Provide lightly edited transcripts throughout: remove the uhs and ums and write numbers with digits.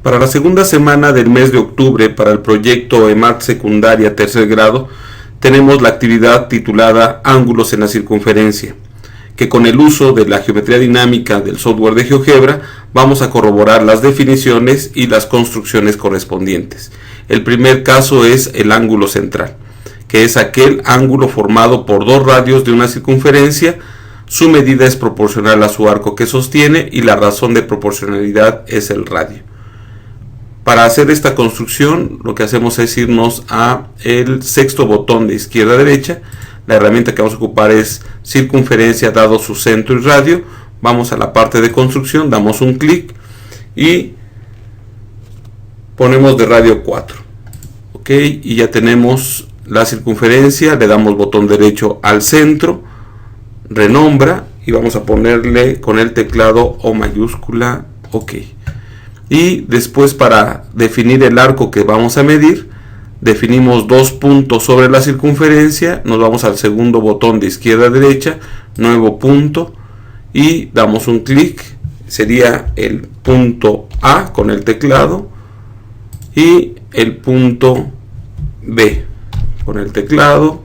Para la segunda semana del mes de octubre, para el proyecto EMAT secundaria tercer grado, tenemos la actividad titulada Ángulos en la circunferencia, que con el uso de la geometría dinámica del software de GeoGebra vamos a corroborar las definiciones y las construcciones correspondientes. El primer caso es el ángulo central, que es aquel ángulo formado por dos radios de una circunferencia. Su medida es proporcional a su arco que sostiene y la razón de proporcionalidad es el radio. Para hacer esta construcción, lo que hacemos es irnos a el sexto botón de izquierda a derecha. La herramienta que vamos a ocupar es circunferencia dado su centro y radio. Vamos a la parte de construcción, damos un clic y ponemos de radio 4. Ok, y ya tenemos la circunferencia. Le damos botón derecho al centro, renombra y vamos a ponerle con el teclado O mayúscula, ok. Y después, para definir el arco que vamos a medir, definimos dos puntos sobre la circunferencia. Nos vamos al segundo botón de izquierda a derecha, nuevo punto, y damos un clic. Sería el punto A con el teclado y el punto B con el teclado.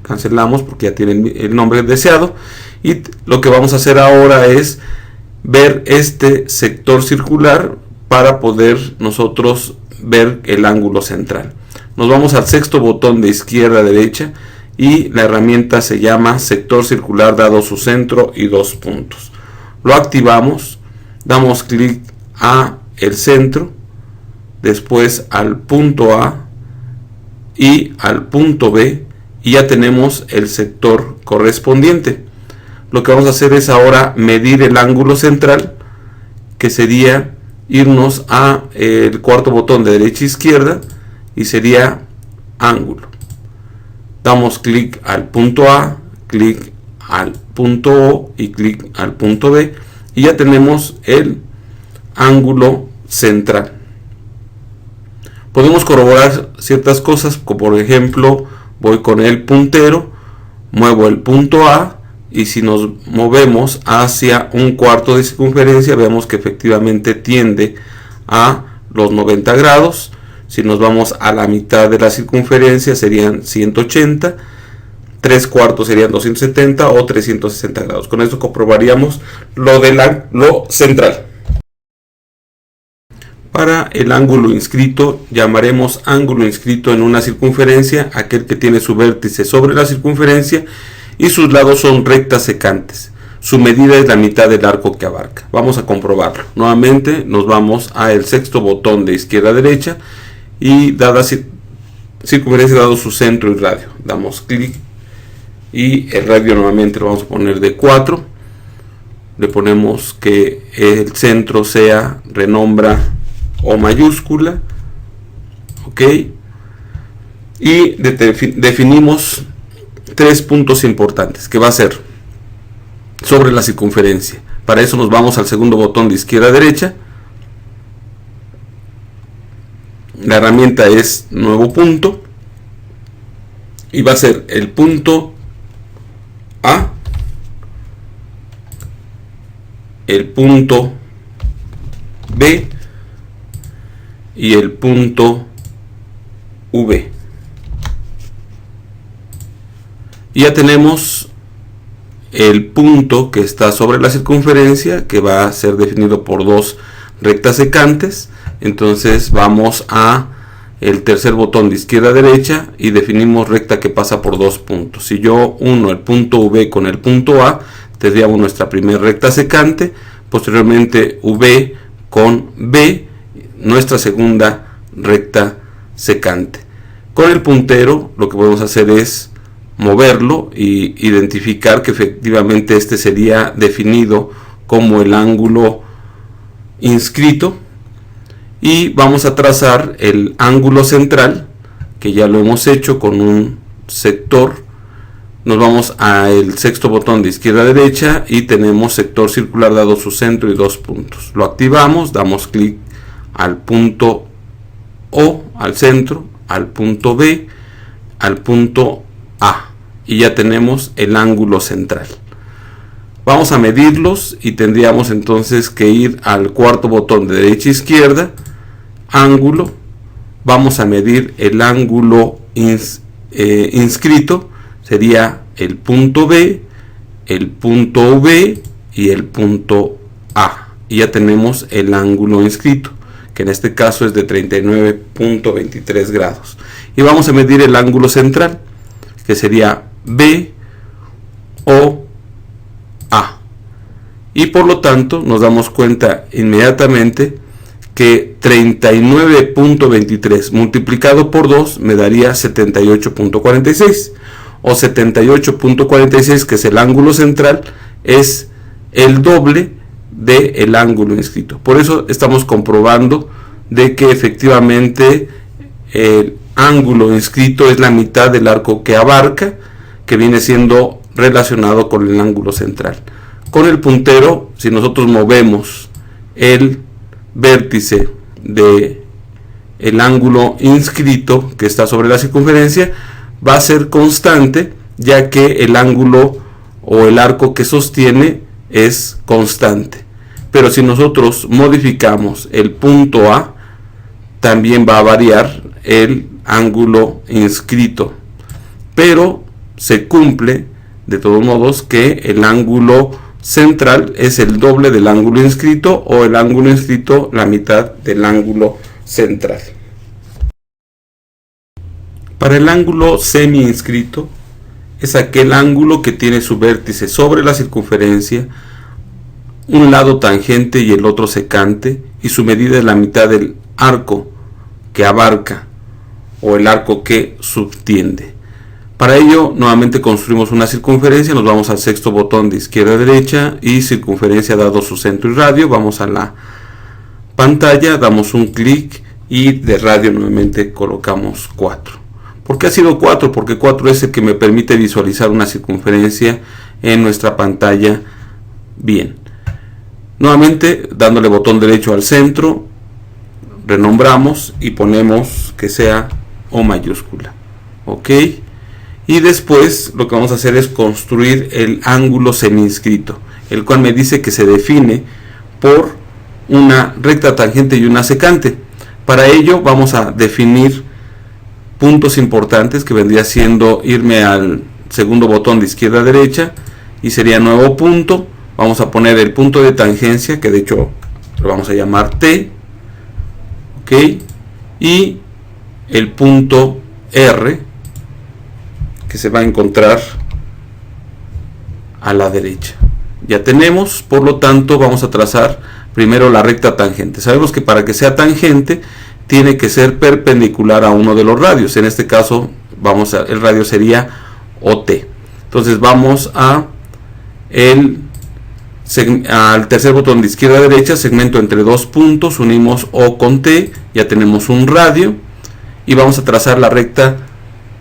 Cancelamos porque ya tienen el nombre deseado. Y lo que vamos a hacer ahora es ver este sector circular para poder nosotros ver el ángulo central. Nos vamos al sexto botón de izquierda a derecha y la herramienta se llama sector circular dado su centro y dos puntos. Lo activamos, damos clic a el centro, después al punto A y al punto B y ya tenemos el sector correspondiente. Lo que vamos a hacer es ahora medir el ángulo central, que sería irnos a el cuarto botón de derecha a izquierda y sería ángulo. Damos clic al punto A, clic al punto O y clic al punto B y ya tenemos el ángulo central. Podemos corroborar ciertas cosas, como por ejemplo, voy con el puntero, muevo el punto A y si nos movemos hacia un cuarto de circunferencia, vemos que efectivamente tiende a los 90 grados. Si nos vamos a la mitad de la circunferencia serían 180, 3 cuartos serían 270 o 360 grados. Con esto comprobaríamos lo central. Para el ángulo inscrito, llamaremos ángulo inscrito en una circunferencia aquel que tiene su vértice sobre la circunferencia y sus lados son rectas secantes. Su medida es la mitad del arco que abarca. Vamos a comprobarlo. Nuevamente nos vamos al sexto botón de izquierda a derecha y dada circunferencia dado su centro y radio. Damos clic y el radio nuevamente lo vamos a poner de 4. Le ponemos que el centro sea renombra O mayúscula. Ok. Y definimos 3 puntos importantes, que va a ser sobre la circunferencia. Para eso nos vamos al segundo botón de izquierda a derecha. La herramienta es nuevo punto y va a ser el punto A, el punto B y el punto V. Y ya tenemos el punto que está sobre la circunferencia, que va a ser definido por dos rectas secantes. Entonces vamos a el tercer botón de izquierda a derecha y definimos recta que pasa por dos puntos. Si yo uno el punto V con el punto A, tendríamos nuestra primera recta secante, posteriormente V con B, nuestra segunda recta secante. Con el puntero lo que podemos hacer es moverlo y identificar que efectivamente este sería definido como el ángulo inscrito, y vamos a trazar el ángulo central, que ya lo hemos hecho con un sector. Nos vamos al sexto botón de izquierda a derecha y tenemos sector circular dado su centro y dos puntos. Lo activamos, damos clic al punto O, al centro, al punto B, al punto A y ya tenemos el ángulo central. Vamos a medirlos y tendríamos entonces que ir al cuarto botón de derecha a izquierda ángulo, vamos a medir el ángulo inscrito, sería el punto B, el punto V y el punto A, y ya tenemos el ángulo inscrito, que en este caso es de 39.23 grados. Y vamos a medir el ángulo central, que sería B o A. Y por lo tanto nos damos cuenta inmediatamente que 39.23 multiplicado por 2 me daría 78.46, o 78.46, que es el ángulo central, es el doble del ángulo inscrito. Por eso estamos comprobando de que efectivamente el ángulo inscrito es la mitad del arco que abarca, que viene siendo relacionado con el ángulo central. Con el puntero, si nosotros movemos el vértice de el ángulo inscrito que está sobre la circunferencia, va a ser constante, ya que el ángulo o el arco que sostiene es constante. Pero si nosotros modificamos el punto A, también va a variar el ángulo inscrito, pero se cumple de todos modos que el ángulo central es el doble del ángulo inscrito, o el ángulo inscrito la mitad del ángulo central. Para el ángulo semi inscrito, es aquel ángulo que tiene su vértice sobre la circunferencia, un lado tangente y el otro secante, y su medida es la mitad del arco que abarca o el arco que subtiende. Para ello, nuevamente construimos una circunferencia, nos vamos al sexto botón de izquierda a derecha y circunferencia dado su centro y radio, vamos a la pantalla, damos un clic y de radio nuevamente colocamos 4. ¿Por qué ha sido 4? Porque 4 es el que me permite visualizar una circunferencia en nuestra pantalla bien. Nuevamente, dándole botón derecho al centro, renombramos y ponemos que sea O mayúscula. Ok. Y después lo que vamos a hacer es construir el ángulo semi-inscrito, el cual me dice que se define por una recta tangente y una secante. Para ello vamos a definir puntos importantes, que vendría siendo irme al segundo botón de izquierda a derecha y sería nuevo punto. Vamos a poner el punto de tangencia, que de hecho lo vamos a llamar T, ok, y el punto R, que se va a encontrar a la derecha. Ya tenemos, por lo tanto vamos a trazar primero la recta tangente. Sabemos que para que sea tangente tiene que ser perpendicular a uno de los radios. En este caso el radio sería OT. Entonces vamos al tercer botón de izquierda a derecha, segmento entre dos puntos, unimos O con T, ya tenemos un radio y vamos a trazar la recta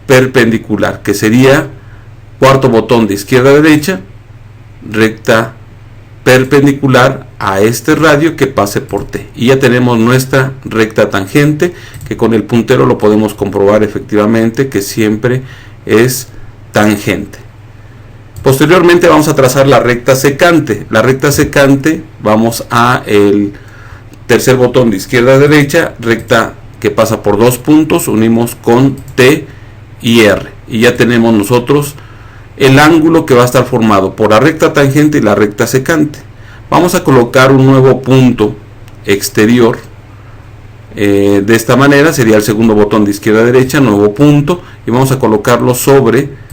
perpendicular, que sería cuarto botón de izquierda a derecha, recta perpendicular a este radio que pase por T, y ya tenemos nuestra recta tangente, que con el puntero lo podemos comprobar efectivamente que siempre es tangente. Posteriormente vamos a trazar la recta secante. La recta secante, vamos a el tercer botón de izquierda a derecha, recta que pasa por dos puntos, unimos con T y R, y ya tenemos nosotros el ángulo que va a estar formado por la recta tangente y la recta secante. Vamos a colocar un nuevo punto exterior, de esta manera sería el segundo botón de izquierda a derecha, nuevo punto, y vamos a colocarlo sobre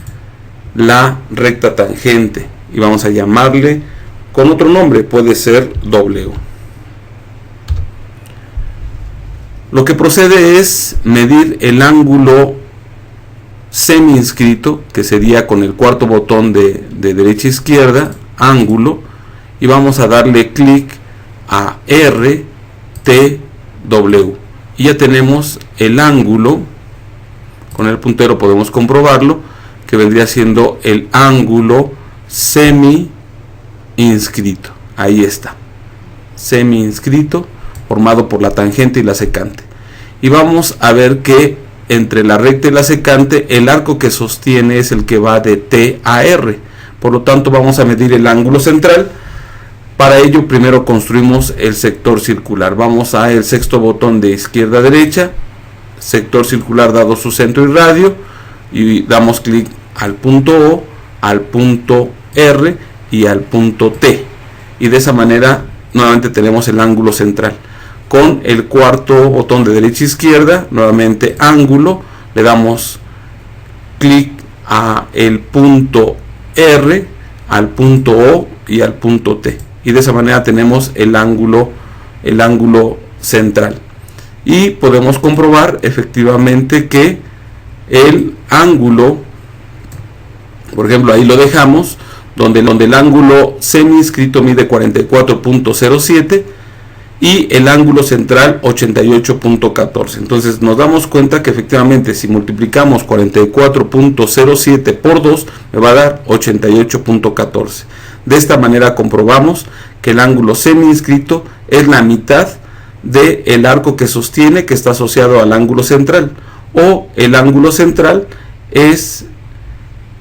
la recta tangente y vamos a llamarle con otro nombre, puede ser W. Lo que procede es medir el ángulo semi inscrito, que sería con el cuarto botón de derecha a izquierda, ángulo, y vamos a darle clic a R, T, W, y ya tenemos el ángulo. Con el puntero podemos comprobarlo, que vendría siendo el ángulo semi inscrito. Ahí está, semi inscrito, formado por la tangente y la secante. Y vamos a ver que entre la recta y la secante el arco que sostiene es el que va de T a R. Por lo tanto vamos a medir el ángulo central, Para ello primero construimos el sector circular. Vamos a el sexto botón de izquierda a derecha, sector circular dado su centro y radio, y damos clic al punto O, al punto R y al punto T, y de esa manera nuevamente tenemos el ángulo central. Con el cuarto botón de derecha a izquierda, nuevamente ángulo, le damos clic a el punto R, al punto O y al punto T, y de esa manera tenemos el ángulo central, y podemos comprobar efectivamente que el ángulo, por ejemplo, ahí lo dejamos, donde el ángulo semi inscrito mide 44.07 y el ángulo central 88.14. Entonces nos damos cuenta que efectivamente si multiplicamos 44.07 por 2 me va a dar 88.14. De esta manera comprobamos que el ángulo semi inscrito es la mitad del arco que sostiene, que está asociado al ángulo central, o el ángulo central es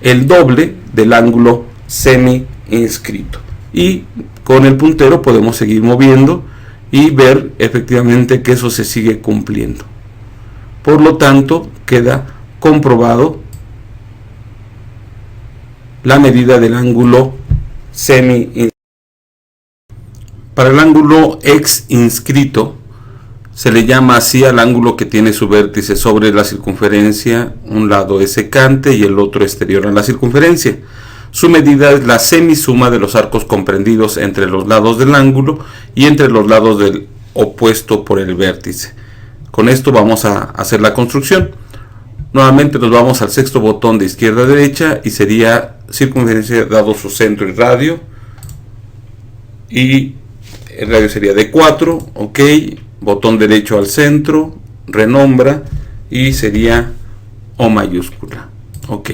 el doble del ángulo semi inscrito. Y con el puntero podemos seguir moviendo y ver efectivamente que eso se sigue cumpliendo. Por lo tanto, queda comprobado la medida del ángulo semi inscrito. Para el ángulo ex inscrito se le llama así al ángulo que tiene su vértice sobre la circunferencia, un lado es secante y el otro exterior a la circunferencia. Su medida es la semisuma de los arcos comprendidos entre los lados del ángulo y entre los lados del opuesto por el vértice. Con esto vamos a hacer la construcción. Nuevamente nos vamos al sexto botón de izquierda a derecha y sería circunferencia dado su centro y radio, y el radio sería de 4, ok, botón derecho al centro, renombra y sería O mayúscula, ok.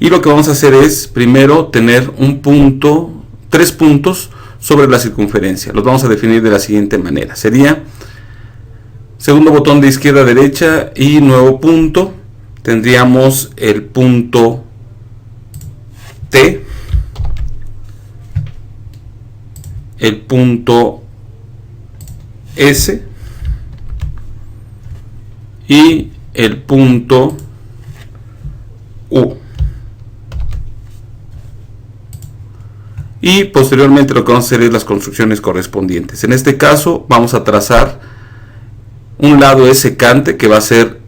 Y lo que vamos a hacer es primero tener un punto, 3 puntos sobre la circunferencia. Los vamos a definir de la siguiente manera. Sería segundo botón de izquierda a derecha y nuevo punto. Tendríamos el punto T, el punto S y el punto U. Y posteriormente lo que vamos a hacer es las construcciones correspondientes. En este caso vamos a trazar un lado es secante, que va a ser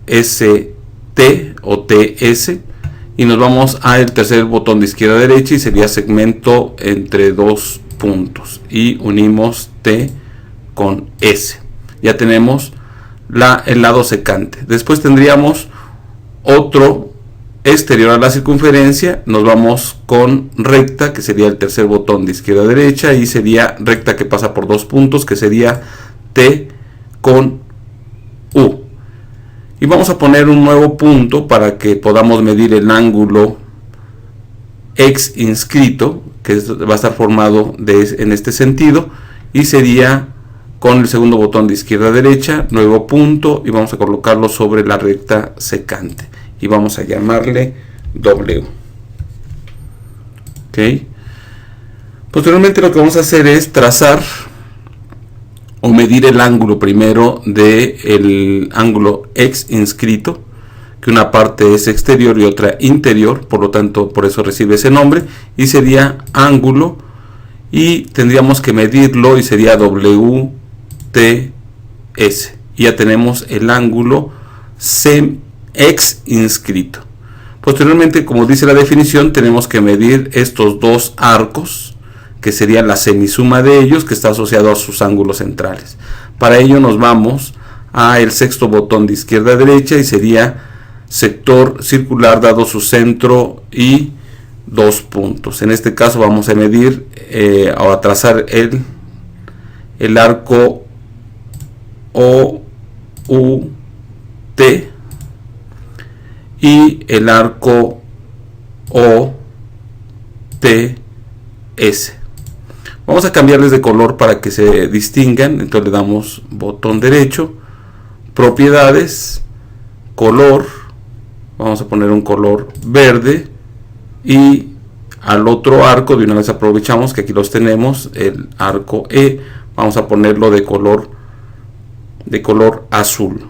ST o TS, y nos vamos al tercer botón de izquierda a derecha y sería segmento entre dos puntos y unimos T con S. Ya tenemos el lado secante. Después tendríamos otro exterior a la circunferencia, nos vamos con recta, que sería el tercer botón de izquierda a derecha, y sería recta que pasa por dos puntos, que sería T con U. Y vamos a poner un nuevo punto para que podamos medir el ángulo ex inscrito, que va a estar formado en este sentido, y sería con el segundo botón de izquierda a derecha, nuevo punto, y vamos a colocarlo sobre la recta secante y vamos a llamarle W. Ok. Posteriormente lo que vamos a hacer es trazar o medir el ángulo primero del ángulo ex inscrito, que una parte es exterior y otra interior, por lo tanto por eso recibe ese nombre, y sería ángulo, y tendríamos que medirlo y sería WTS, y ya tenemos el ángulo ex inscrito. Posteriormente, como dice la definición, tenemos que medir estos dos arcos, que sería la semisuma de ellos, que está asociado a sus ángulos centrales. Para ello nos vamos a el sexto botón de izquierda a derecha y sería sector circular dado su centro y dos puntos. En este caso vamos a medir o a trazar el arco OUT y el arco OTS. Vamos a cambiarles de color para que se distingan. Entonces le damos botón derecho, propiedades, color, vamos a poner un color verde y al otro arco. De una vez aprovechamos que aquí los tenemos, el arco E, vamos a ponerlo de color azul.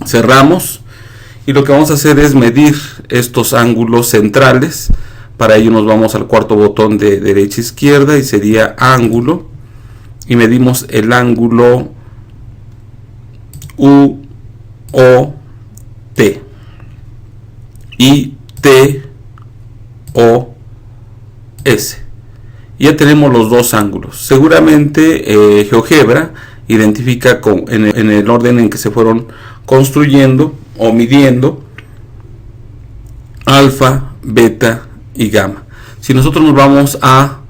Cerramos y lo que vamos a hacer es medir estos ángulos centrales. Para ello nos vamos al cuarto botón de derecha izquierda y sería ángulo, y medimos el ángulo UOT y TOS. Ya tenemos los dos ángulos. Seguramente GeoGebra identifica en el orden en que se fueron construyendo o midiendo alfa, beta y gamma. Si nosotros nos vamos a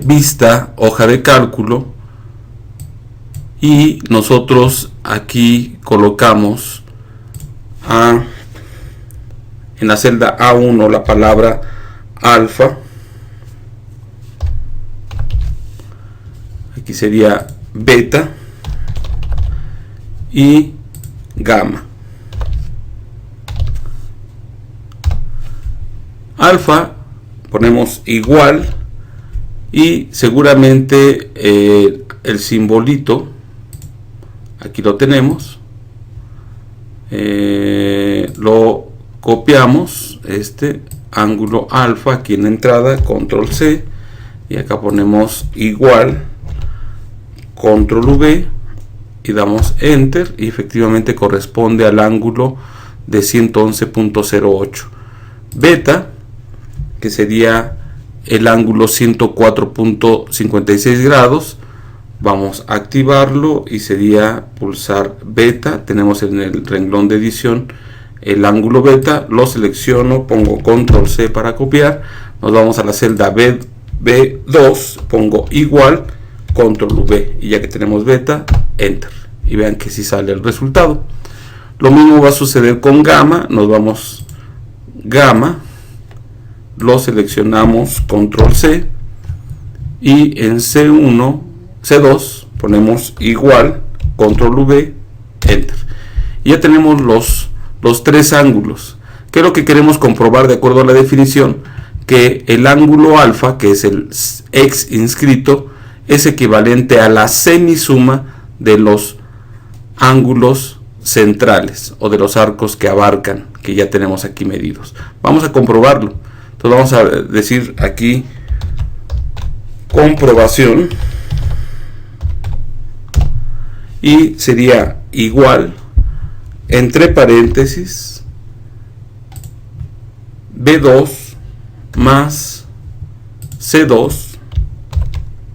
vista, hoja de cálculo, y nosotros aquí colocamos en la celda A1 la palabra alfa, aquí sería beta y gamma. Alfa ponemos igual, y seguramente el simbolito aquí lo tenemos, lo copiamos, este ángulo alfa aquí en la entrada, control C, y acá ponemos igual, control V, y damos enter, y efectivamente corresponde al ángulo de 111.08. Beta, que sería el ángulo 104.56 grados, vamos a activarlo y sería pulsar beta. Tenemos en el renglón de edición el ángulo beta, lo selecciono, pongo control C para copiar, nos vamos a la celda B2, pongo igual, control V, y ya que tenemos beta, enter, y vean que si sale el resultado. Lo mismo va a suceder con gamma. Nos vamos gamma, lo seleccionamos, control C, y en C2 ponemos igual, control V, enter, y ya tenemos los tres ángulos. ¿Qué es lo que queremos comprobar de acuerdo a la definición? Que el ángulo alfa, que es el X inscrito, es equivalente a la semisuma de los ángulos centrales o de los arcos que abarcan, que ya tenemos aquí medidos. Vamos a comprobarlo. Entonces vamos a decir aquí comprobación, y sería igual, entre paréntesis, B2 más C2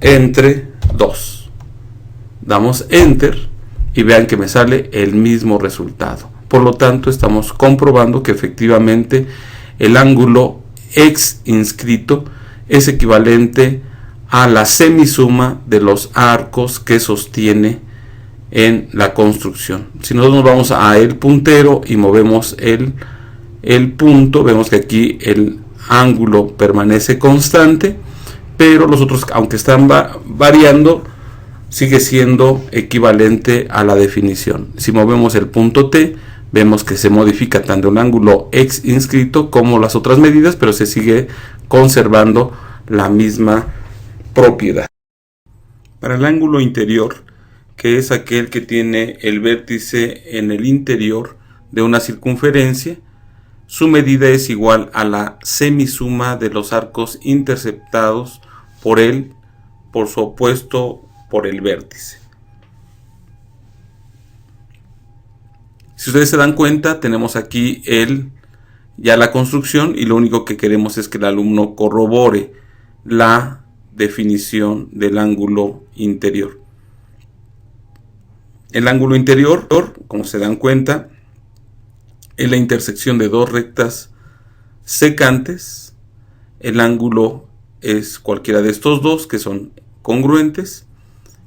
entre 2. Damos enter y vean que me sale el mismo resultado. Por lo tanto, estamos comprobando que efectivamente el ángulo X inscrito es equivalente a la semisuma de los arcos que sostiene en la construcción. Si nosotros nos vamos a el puntero y movemos el punto, vemos que aquí el ángulo permanece constante, pero los otros, aunque están variando, sigue siendo equivalente a la definición. Si movemos el punto T, vemos que se modifica tanto el ángulo X inscrito como las otras medidas, pero se sigue conservando la misma propiedad. Para el ángulo interior, que es aquel que tiene el vértice en el interior de una circunferencia, su medida es igual a la semisuma de los arcos interceptados por él, por su opuesto, por el vértice. Si ustedes se dan cuenta, tenemos aquí ya la construcción, y lo único que queremos es que el alumno corrobore la definición del ángulo interior. El ángulo interior, como se dan cuenta, es la intersección de dos rectas secantes. El ángulo es cualquiera de estos dos que son congruentes,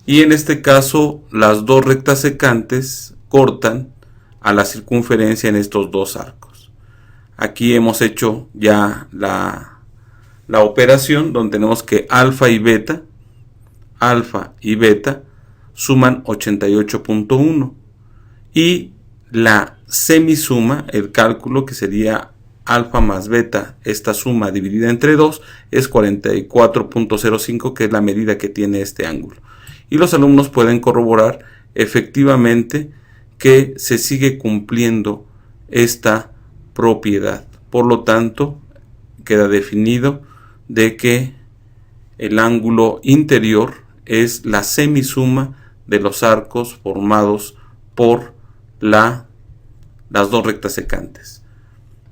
y en este caso las dos rectas secantes cortan a la circunferencia en estos dos arcos. Aquí hemos hecho ya la operación donde tenemos que alfa y beta suman 88.1, y la semisuma, el cálculo, que sería alfa más beta, esta suma dividida entre 2 es 44.05, que es la medida que tiene este ángulo. Y los alumnos pueden corroborar efectivamente que se sigue cumpliendo esta propiedad. Por lo tanto, queda definido de que el ángulo interior es la semisuma de los arcos formados por las dos rectas secantes.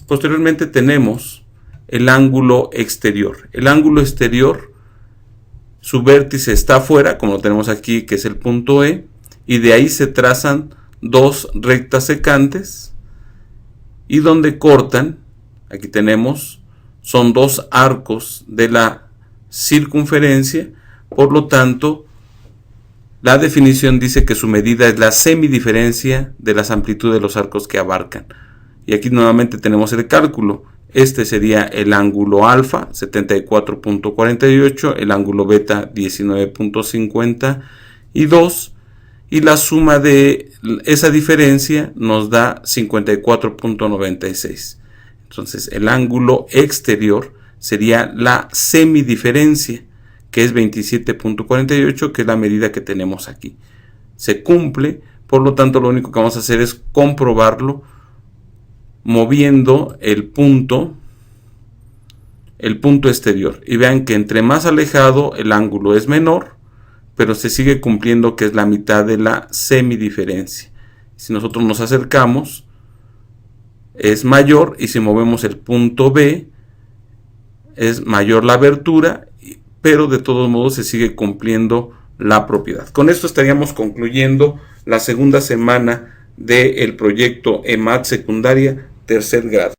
Posteriormente tenemos el ángulo exterior. El ángulo exterior, su vértice está afuera, como lo tenemos aquí, que es el punto E, y de ahí se trazan dos rectas secantes, y donde cortan, aquí tenemos, son dos arcos de la circunferencia. Por lo tanto, la definición dice que su medida es la semidiferencia de las amplitudes de los arcos que abarcan. Y aquí nuevamente tenemos el cálculo. Este sería el ángulo alfa, 74.48, el ángulo beta, 19.52, y la suma de esa diferencia nos da 54.96. Entonces, el ángulo exterior sería la semidiferencia, que es 27.48, que es la medida que tenemos aquí. Se cumple, por lo tanto, lo único que vamos a hacer es comprobarlo moviendo el punto exterior. Y vean que entre más alejado el ángulo es menor, pero se sigue cumpliendo que es la mitad de la semidiferencia. Si nosotros nos acercamos, es mayor, y si movemos el punto B, es mayor la abertura, pero de todos modos se sigue cumpliendo la propiedad. Con esto estaríamos concluyendo la segunda semana del proyecto EMAT secundaria tercer grado.